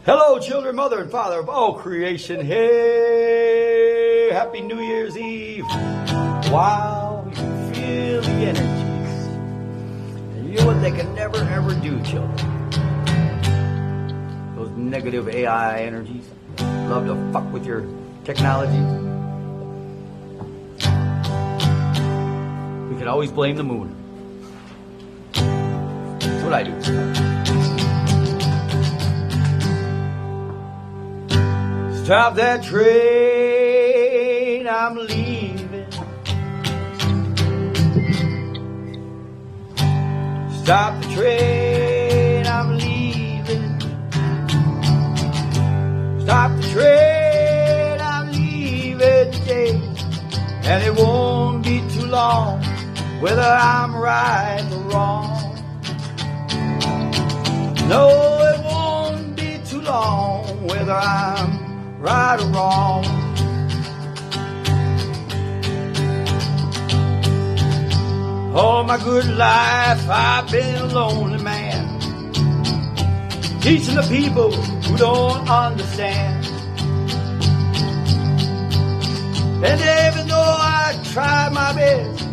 Hello, children, mother, and father of all creation. Hey, happy New Year's Eve. Wow, you feel the energies. And you know what they can never, ever do, children? Those negative AI energies. Love to fuck with your technology. We can always blame the moon. That's what I do. Stop that train, I'm leaving. Stop the train, I'm leaving. Stop the train, I'm leaving today. And it won't be too long, whether I'm right or wrong. No, it won't be too long, whether I'm right or wrong. All my good life I've been a lonely man, teaching the people who don't understand. And even though I try my best,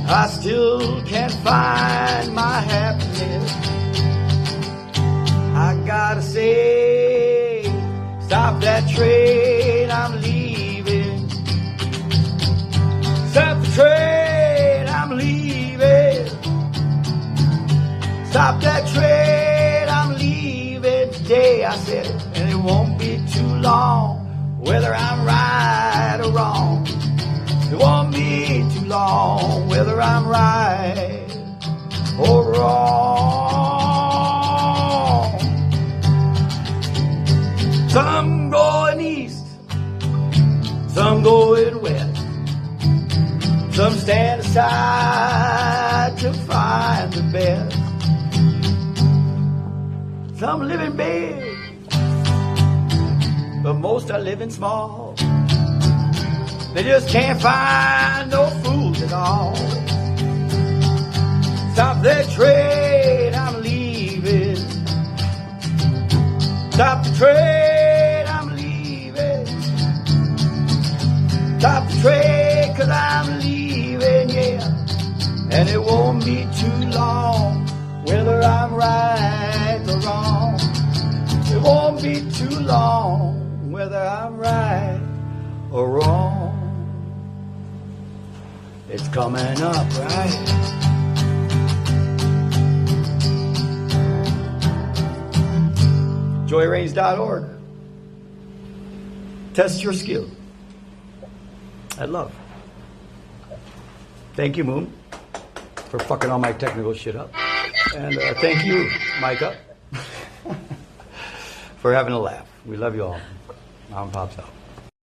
I still can't find my happiness. I gotta say, stop that train, I'm leaving. Stop the train, I'm leaving. Stop that train, I'm leaving today, I said it. And it won't be too long, whether I'm right or wrong. It won't be too long, whether I'm right or wrong. Some going east, some going west. Some stand aside to find the best. Some living big, but most are living small. They just can't find no food at all. Stop that train, I'm leaving. Stop the train, I'm leaving. Stop the train, 'cause I'm leaving, yeah. And it won't be too long, whether I'm right or wrong. It won't be too long, whether I'm right or wrong. It's coming up, right? joyreigns.org. Test your skill at love. Thank you, Moon, for fucking all my technical shit up. And thank you, Micah, for having a laugh. We love you all. Mom Pops out.